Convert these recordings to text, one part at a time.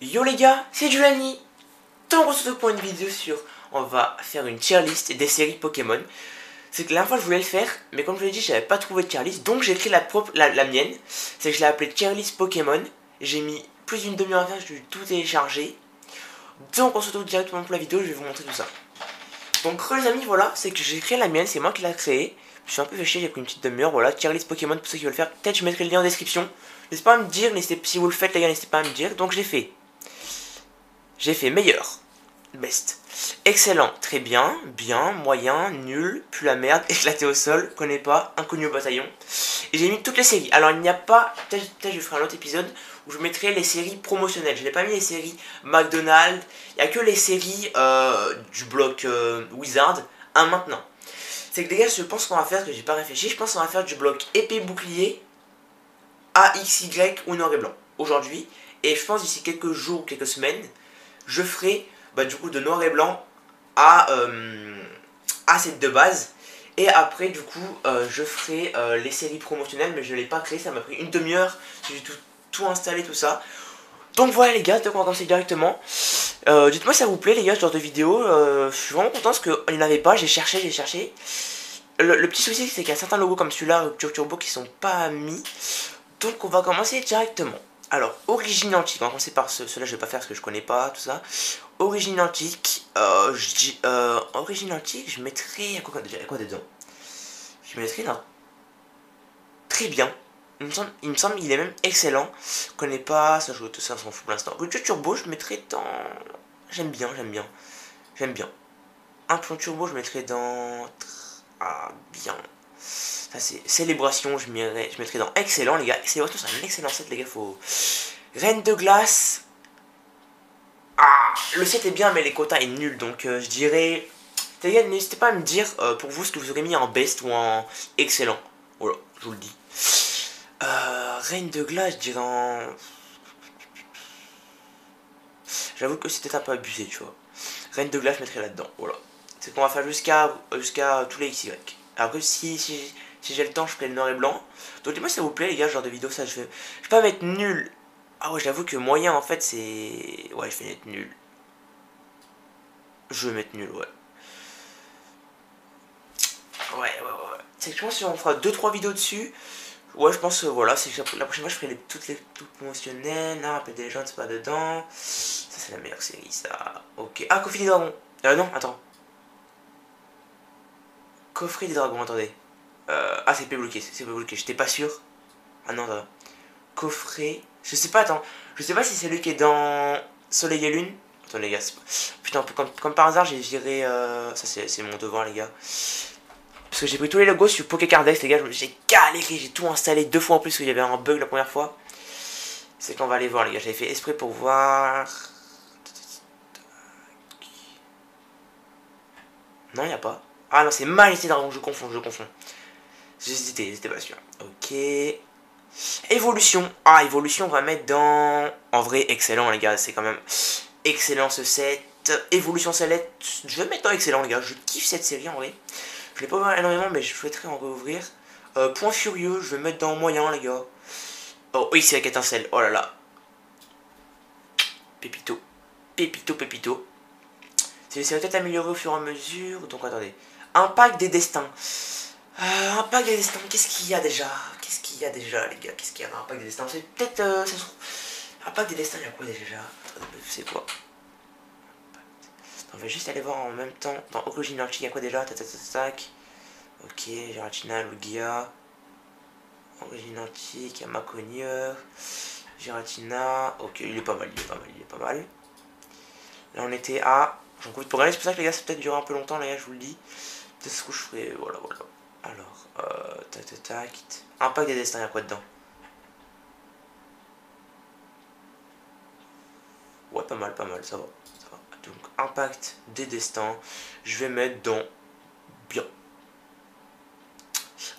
Yo les gars, c'est Julani. Donc on se retrouve pour une vidéo sur... On va faire une tier list des séries Pokémon. C'est que la dernière fois je voulais le faire, mais comme je l'ai dit, j'avais pas trouvé de tier list. Donc j'ai écrit la mienne. C'est que je l'ai appelée tier list Pokémon. J'ai mis plus d'une demi-heure à faire, j'ai dû tout télécharger. Donc on se retrouve directement pour la vidéo, je vais vous montrer tout ça. Donc les amis, voilà, c'est que j'ai créé la mienne, c'est moi qui l'ai créée. Je suis un peu fait chier, j'ai pris une petite demi-heure, voilà, tier list Pokémon pour ceux qui veulent le faire. Peut-être je mettrai le lien en description. N'hésitez pas à me dire, si vous le faites les gars, n'hésitez pas à me dire. Donc j'ai fait meilleur, best, excellent, très bien, bien, moyen, nul, plus la merde, éclaté au sol, connais pas, inconnu au bataillon. Et j'ai mis toutes les séries. Alors il n'y a pas, peut-être je ferai un autre épisode où je mettrai les séries promotionnelles. Je n'ai pas mis les séries McDonald's, il n'y a que les séries du bloc Wizard, maintenant. C'est que les gars, je pense qu'on va faire, que j'ai pas réfléchi, je pense qu'on va faire du bloc épée bouclier AXY ou noir et blanc aujourd'hui. Et je pense d'ici quelques jours ou quelques semaines, je ferai du coup de noir et blanc à cette de base. Et après du coup je ferai les séries promotionnelles, mais je ne l'ai pas créé, ça m'a pris une demi-heure, j'ai tout installé, tout ça. Donc voilà les gars, donc on va commencer directement. Dites-moi si ça vous plaît les gars ce genre de vidéo. Je suis vraiment content parce qu'il n'y en avait pas, j'ai cherché. Le petit souci c'est qu'il y a certains logos comme celui-là, Rupture Turbo, qui sont pas mis. Donc on va commencer directement. Alors, origine antique, on va commencer par cela, je vais pas faire parce que je connais pas tout ça. Origine antique, origine antique, je mettrai. Quoi dedans? Je mettrai dans. Très bien. Il me semble qu'il est même excellent. Je connais pas, ça joue tout ça, on s'en fout pour l'instant. Rupture Turbo, je mettrai dans. J'aime bien. Un plan turbo, je mettrai dans. Ah, bien. Ça c'est célébration, je mettrai dans excellent les gars. Célébration c'est un excellent set les gars, faut. Reine de glace. Ah, le set est bien mais les quotas est nul, donc je dirais. Les gars, n'hésitez pas à me dire pour vous ce que vous aurez mis en best ou en excellent. Voilà, je vous le dis. Reine de glace, je dirais en. J'avoue que c'était un peu abusé, tu vois. Reine de glace, je mettrai là-dedans, voilà. C'est qu'on va faire jusqu'à tous les XY. Après, si j'ai le temps, je ferai le noir et blanc. Donc dis-moi si ça vous plaît les gars, ce genre de vidéo, ça je vais pas mettre nul. Ah ouais, j'avoue que moyen en fait c'est... Ouais, je vais mettre nul. Je vais mettre nul, ouais. Ouais. C'est que je pense qu'on fera 2-3 vidéos dessus. Ouais, je pense voilà, c'est que la prochaine fois je ferai toutes promotionnelles. Non, Appel des légendes, c'est pas dedans. Ça c'est la meilleure série, ça. Ok. Ah, Coffret des dragons. Non, attends. Coffret des dragons, attendez. Ah, c'est pas bloqué, j'étais pas sûr. Ah non, attends. Coffret. Je sais pas, attends. Je sais pas si c'est lui qui est dans Soleil et Lune. Attends, les gars, c'est pas... Putain, comme par hasard, j'ai viré. Ça, c'est mon devoir, les gars. Parce que j'ai pris tous les logos sur Pokécardex, les gars. J'ai galéré, j'ai tout installé 2 fois en plus, parce qu'il y avait un bug la première fois. C'est qu'on va aller voir, les gars. J'avais fait exprès pour voir. Non, il n'y a pas. Ah non, c'est Majesté Dragon, je confonds. J'étais pas sûr. Ok. Évolution. Ah, évolution, on va mettre dans... En vrai, excellent, les gars. C'est quand même excellent ce set. Évolution Céleste. Je vais mettre dans excellent, les gars. Je kiffe cette série, en vrai. Je l'ai pas ouvert énormément, mais je souhaiterais en rouvrir. Point furieux, je vais mettre dans moyen, les gars. Oh, oui, c'est avec étincelle. Oh là là. Pépito. C'est peut-être amélioré au fur et à mesure. Donc, attendez. Impact des destins. Impact des destins, qu'est-ce qu'il y a déjà les gars? Qu'est-ce qu'il y a dans Impact des destins? C'est peut-être. Impact des destins, il y a quoi déjà? C'est quoi? On va juste aller voir en même temps. Dans Origine Antique, il y a quoi déjà? Tac. Ok, Giratina, Lugia. Origine Antique, il y a Maconieur. Giratina. Ok, il est pas mal. Là, on était à. J'en profite pour regarder, c'est pour ça que les gars, ça peut-être durer un peu longtemps, les gars, je vous le dis. Peut-être ce que je ferai. Voilà. Alors, tac. Impact des destins, il y a quoi dedans? Ouais, pas mal, ça va. Donc, impact des destins, je vais mettre dans bien.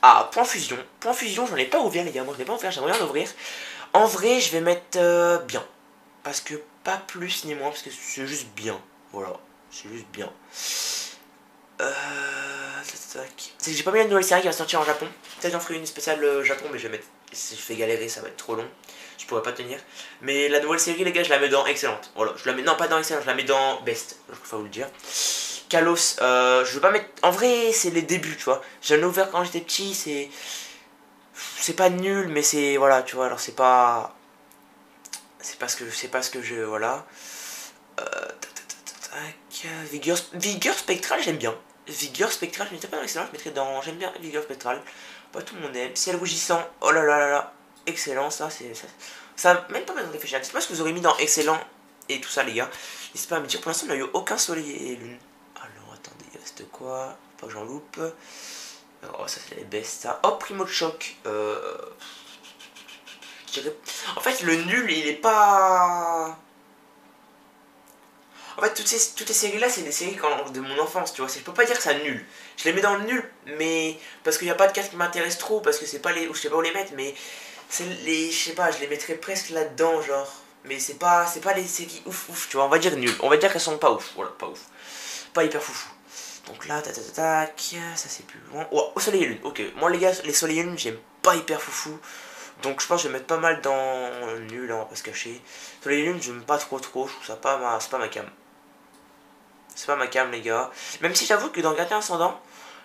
Ah, point fusion, j'en ai pas ouvert, les gars. Moi, je l'ai pas ouvert, j'aimerais bien l'ouvrir. En vrai, je vais mettre bien. Parce que pas plus ni moins, parce que c'est juste bien. Voilà, c'est juste bien. C'est que j'ai pas mis la nouvelle série qui va sortir en Japon. Peut-être j'en ferai une spéciale Japon, mais je vais mettre. Si je fais galérer, ça va être trop long. je pourrais pas tenir. Mais la nouvelle série, les gars, je la mets dans excellente. Voilà, je la mets, non pas dans excellente, je la mets dans best, je préfère vous le dire. Kalos, je veux pas mettre, en vrai, c'est les débuts, tu vois. J'en ai ouvert quand j'étais petit, c'est pas nul, mais c'est, voilà, tu vois, alors c'est pas ce que je, voilà. Vigueur spectrale, j'aime bien. Vigueur spectrale, je mettrais pas dans excellent, je mettrais dans, j'aime bien Vigueur spectrale. Pas tout le monde aime. Ciel rougissant, oh là là là là, excellent, ça c'est, ça même pas besoin de réfléchir. Dites-moi ce que vous aurez mis dans excellent et tout ça, les gars. N'hésitez pas à me dire. Pour l'instant, on n'a eu aucun soleil et lune. Alors attendez, il reste quoi? Pas que j'en loupe. Oh, ça c'est les best, ça. Oh, Primo de choc. En fait, le nul, il est pas. En fait, toutes ces séries-là, c'est des séries de mon enfance, tu vois. Je peux pas dire que c'est nul. Je les mets dans le nul, mais parce qu'il n'y a pas de cast qui m'intéresse trop, parce que c'est pas les. Ou je sais pas où les mettre, mais. C'est les. Je sais pas, je les mettrais presque là-dedans, genre. Mais c'est pas les séries ouf, tu vois. On va dire nul. On va dire qu'elles sont pas ouf. Voilà, pas ouf. Pas hyper foufou. Donc là, tac, ça c'est plus loin. Oh, au soleil et lune, ok. Moi, les gars, les soleil et lune, j'aime pas hyper foufou. Donc je pense que je vais mettre pas mal dans nul, hein, on va pas se cacher. Soleil et lune, j'aime pas trop, je trouve ça pas c'est pas ma cam. C'est pas ma cam, les gars. Même si j'avoue que dans Gardien Ascendant,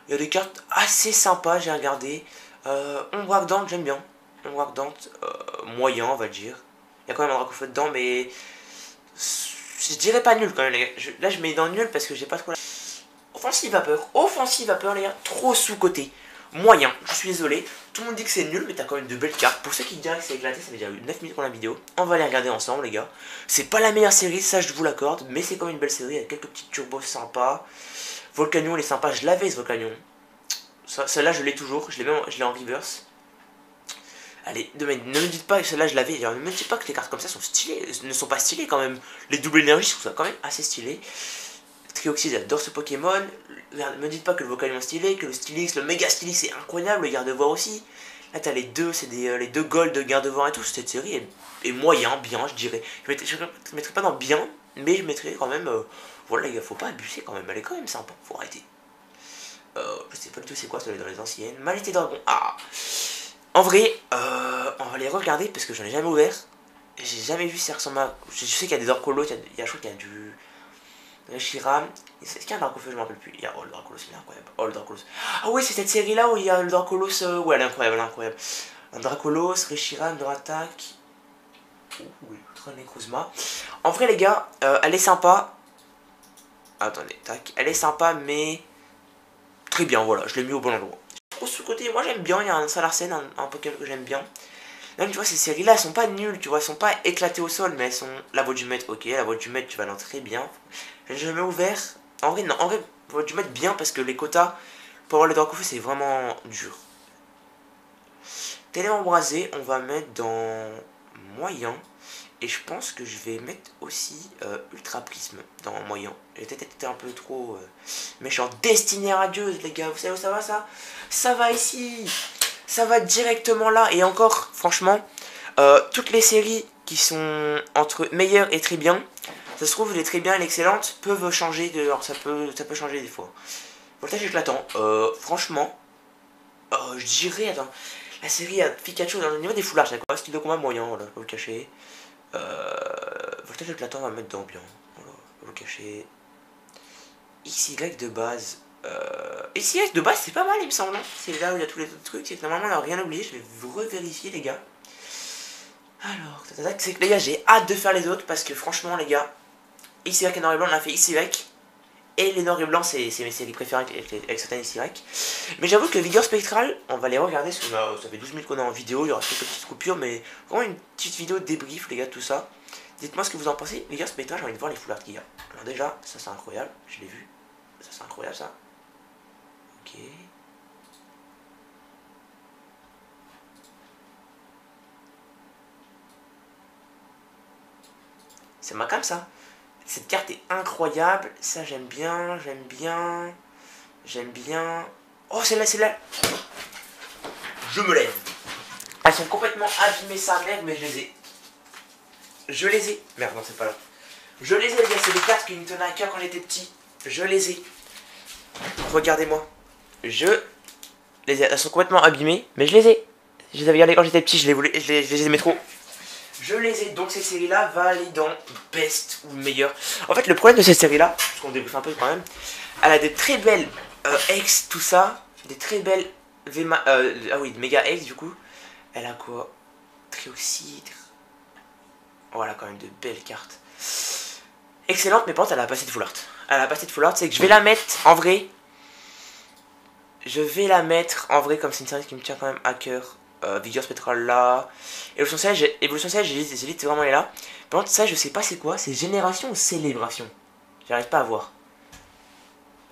il y a des cartes assez sympas, j'ai regardé. Ombre Ardente, j'aime bien. Ombre Ardente, moyen, on va dire. Il y a quand même un Dracofeu dedans, mais je dirais pas nul quand même, les gars. Là, je mets dans nul parce que j'ai pas trop. Offensive vapeur, les gars, trop sous-côté. Moyen, je suis désolé. Tout le monde dit que c'est nul, mais t'as quand même de belles cartes. Pour ceux qui diraient que c'est éclaté, ça fait déjà 9 minutes pour la vidéo. On va les regarder ensemble, les gars. C'est pas la meilleure série, ça je vous l'accorde, mais c'est quand même une belle série avec quelques petites turbos sympas. Volcanion, il est sympa, je l'avais ce Volcanion. Celle-là, je l'ai toujours, je l'ai en reverse. Allez, ne me dites pas que celle-là je l'avais. Ne me dites pas que les cartes comme ça sont stylées, ne sont pas stylées quand même. Les doubles énergies, je trouve ça quand même assez stylé. Trioxys, j'adore ce Pokémon. Me dites pas que le Volcanion est stylé, que le Stylix, le Méga Stylix c'est incroyable, le Gardevoir aussi. Là t'as les deux, c'est les deux Gold de Gardevoir et tout. Cette série est moyen, bien, je dirais. Je mettrais pas dans bien, mais je mettrais quand même. Voilà les gars, faut pas abuser quand même, elle est quand même sympa, faut arrêter. Je sais pas du tout c'est quoi ça dans les anciennes. Malité Dragon, ah. En vrai, on va les regarder parce que j'en ai jamais ouvert. J'ai jamais vu si ça ressemble à. Je sais qu'il y a des Orcolos, je crois qu'il y a du. Reshiram, est-ce qu'il y a un Dracofeu, je me rappelle plus. Il y a le Dracolos, il est incroyable. Oh le Dracolos. Ah oui, c'est cette série là où il y a le Dracolos. Ouais, elle est incroyable, elle est incroyable. Un Dracolos, Reshiram, Dratak. Oui, Ultra Necrozma. En vrai, les gars, elle est sympa. Attendez, tac. Elle est sympa, mais. Très bien, voilà, je l'ai mis au bon endroit. Trop sous côté, moi j'aime bien. Il y a un Salarsen, un Pokémon que j'aime bien. Même tu vois, ces séries là elles sont pas nulles, tu vois, elles sont pas éclatées au sol, mais elles sont. La voie du maître, ok, la voie du maître, tu vas l'entrer bien. J'ai jamais ouvert. En vrai, non, en vrai, la voie du maître bien parce que les quotas pour avoir les Dracofeu c'est vraiment dur. Télé embrasé, on va mettre dans moyen. Et je pense que je vais mettre aussi Ultra Prisme dans moyen. J'ai peut-être été un peu trop méchant. Destinée radieuse, les gars, vous savez où ça va ça? Ça va ici. Ça va directement là. Et encore, franchement, toutes les séries qui sont entre meilleures et très bien, ça se trouve, les très bien et l'excellente peuvent changer. Alors ça peut changer des fois. Voltage éclatant, franchement, je dirais, attends, la série Pikachu, dans le niveau des foulards, c'est quoi? Style de combat moyen, voilà, je vais vous le cacher. Voltage éclatant, on va mettre dans bien, voilà, je vais vous le cacher. XY de base. XY de base, c'est pas mal, il me semble. C'est là où il y a tous les autres trucs. C'est que normalement, on n'a rien oublié. Je vais vous revérifier, les gars. Alors, c'est que les gars, j'ai hâte de faire les autres parce que franchement, les gars, XY et noir et blanc, on a fait XY. Et les noirs et blancs, c'est mes séries préférées avec certaines XY. Mais j'avoue que Vigueur Spectrale, on va les regarder. Parce que ça fait 12 minutes qu'on est en vidéo. Il y aura quelques petites coupures, mais vraiment une petite vidéo de débrief, les gars, de tout ça. Dites-moi ce que vous en pensez. Vigueur Spectrale, j'ai envie de voir les foulards qu'il y a. Alors, déjà, ça c'est incroyable. Je l'ai vu. Ça c'est incroyable, ça. Ok. C'est ma cam, ça. Cette carte est incroyable. Ça, j'aime bien, j'aime bien. J'aime bien. Oh, celle-là, celle-là. Je me lève. Elles sont complètement abîmées, sa mère, mais je les ai. Je les ai. Merde, non, c'est pas là. Je les ai, les gars. C'est des cartes qui me tenaient à cœur quand j'étais petit. Je les ai. Regardez-moi. Je les ai. Elles sont complètement abîmées, mais je les ai. Je les avais gardées quand j'étais petit. Je les voulais. Je les aimais trop. je les ai. Donc cette série là va aller dans best ou meilleur. En fait le problème de cette série là, parce qu'on débriefe un peu quand même, elle a des très belles X, tout ça, des très belles ah oui, méga X du coup. Elle a quoi? Trioxyde. Voilà quand même de belles cartes. Excellente, mais par contre elle a pas assez de full art. Elle a pas assez de full art, c'est que je vais la mettre en vrai. Je vais la mettre en vrai comme c'est une série qui me tient quand même à cœur. Vigueur spectrale là. Évolution sèche, j'hésite vraiment elle là. Par contre ça je sais pas c'est quoi, c'est génération ou célébration. J'arrive pas à voir.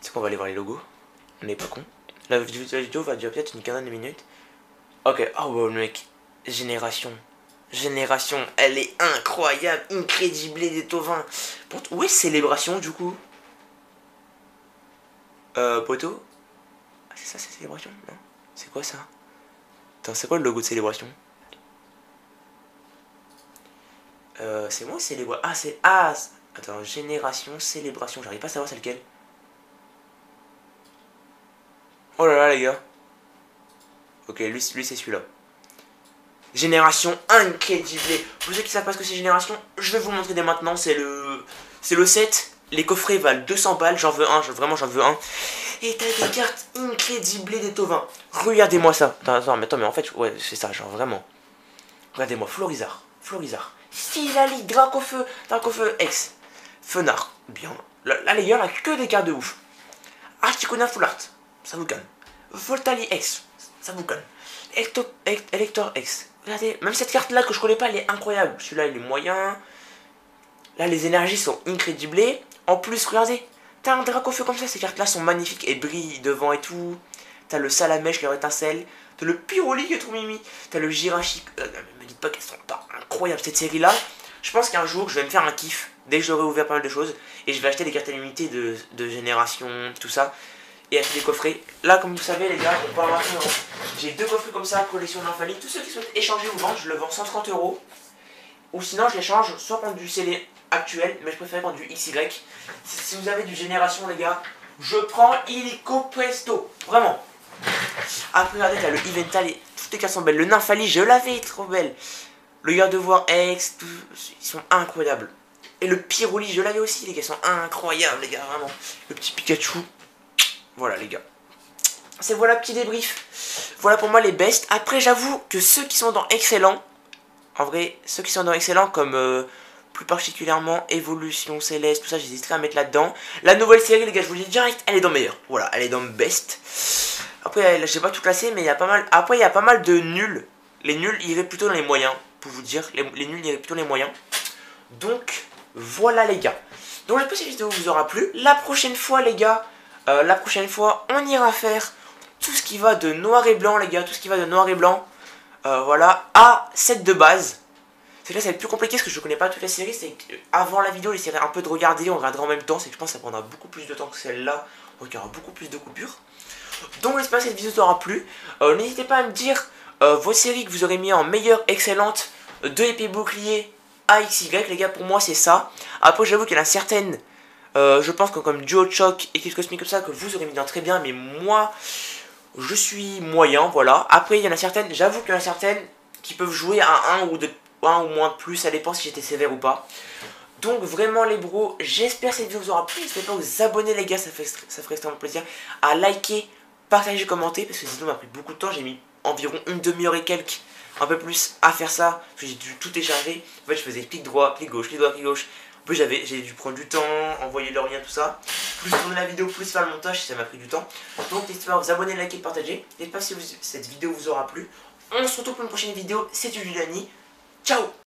C'est qu'on va aller voir les logos. On n'est pas con. La vidéo va durer peut-être une quinzaine de minutes. Ok, oh wow mec. Génération. Génération, elle est incroyable, incrédible des Tovin. Où est célébration du coup? Poteau? Ah, c'est ça, c'est célébration? Non? C'est quoi ça? Attends, c'est quoi le logo de célébration? C'est moi célébration. Ah, c'est. Ah! Attends, génération, célébration. J'arrive pas à savoir c'est lequel. Oh là là, les gars. Ok, lui c'est celui-là. Génération incrédible. Pour ceux qui savent pas ce que c'est génération, je vais vous montrer dès maintenant. C'est le set. Les coffrets valent 200 balles. J'en veux un. Vraiment, j'en veux un. Et t'as des cartes incrédibles des Tovin. Regardez-moi ça. Attends, mais en fait, ouais, c'est ça, genre vraiment. Regardez-moi, Florizard. Stylali, Dracofeu X. Fenard. Bien. Là, les gars, on a que des cartes de ouf. Articona Full Art. Ça vous calme. Voltali X. Ça vous calme. Elector X. Regardez, même cette carte là que je connais pas, elle est incroyable. Celui-là, il est moyen. Là, les énergies sont incrédibles. En plus, regardez, t'as un Dracofeu comme ça. Ces cartes là sont magnifiques et brillent devant et tout. T'as le Salamèche, leur étincelle. T'as le Pyroli qui est trop mimi. T'as le Jirachi. Me dites pas qu'elles sont pas incroyables cette série là. Je pense qu'un jour, je vais me faire un kiff. Dès que j'aurai ouvert pas mal de choses. Et je vais acheter des cartes limitées de génération, tout ça. Et acheter des coffrets. Là, comme vous savez, les gars, on parle maintenant. J'ai 2 coffrets comme ça, collection d'infali. Tous ceux qui souhaitent échanger ou vendre, je le vends 130 €. Ou sinon, je l'échange soit contre du CD actuel, mais je préfère contre du XY. Si vous avez du génération, les gars, je prends illico presto. Vraiment. Après, regardez, t'as le Evental. Toutes les cartes sont belles. Le Nymphali, je l'avais, trop belle. Le Gardevoir X, ils sont incroyables. Et le Pyroli, je l'avais aussi, les gars, ils sont incroyables, les gars, vraiment. Le petit Pikachu. Voilà les gars. C'est voilà petit débrief. Voilà pour moi les best. Après j'avoue que ceux qui sont dans excellent, en vrai ceux qui sont dans excellent comme plus particulièrement Évolution Céleste, tout ça j'hésiterai à mettre là-dedans. La nouvelle série les gars je vous le dis direct, elle est dans meilleur. Voilà, elle est dans best. Après je sais pas tout classé mais il y a pas mal. Après il y a pas mal de nuls. Les nuls iraient plutôt dans les moyens. Pour vous dire, les nuls iraient plutôt dans les moyens. Donc voilà les gars. Donc j'espère que cette vidéo vous aura plu. La prochaine fois les gars. La prochaine fois, on ira faire tout ce qui va de noir et blanc, les gars. Tout ce qui va de noir et blanc. Voilà, à 7 de base. C'est que là, ça va être plus compliqué parce que je connais pas toutes les séries. C'est qu'avant la vidéo, j'essaierai un peu de regarder. On regardera en même temps. C'est que je pense que ça prendra beaucoup plus de temps que celle-là. Donc il y aura beaucoup plus de coupures. Donc j'espère que cette vidéo t'aura plu. N'hésitez pas à me dire vos séries que vous aurez mis en meilleure, excellente, de épée bouclier à XY. Les gars, pour moi, c'est ça. Après, j'avoue qu'il y en a certaines. Je pense que comme Duo Choc, Équipe Cosmique comme ça, que vous aurez mis dans très bien, mais moi, je suis moyen, voilà. Après, il y en a certaines, j'avoue qu'il y en a certaines qui peuvent jouer à 1 ou moins plus, ça dépend si j'étais sévère ou pas. Donc vraiment les bros, j'espère que cette vidéo vous aura plu. N'hésitez pas à vous abonner les gars, ça ferait extrêmement plaisir. À liker, partager, commenter, parce que sinon ça m'a pris beaucoup de temps, j'ai mis environ une demi-heure et quelques, un peu plus à faire ça, parce que j'ai dû tout télécharger. En fait je faisais clic droit, clic gauche, clic droit, clic gauche. En plus j'ai dû prendre du temps, envoyer le lien, tout ça. Plus tourner la vidéo, plus faire le montage, ça m'a pris du temps. Donc n'hésitez pas à vous abonner, liker, partager. N'hésitez pas si cette vidéo vous aura plu. On se retrouve pour une prochaine vidéo, c'était Juliani. Ciao!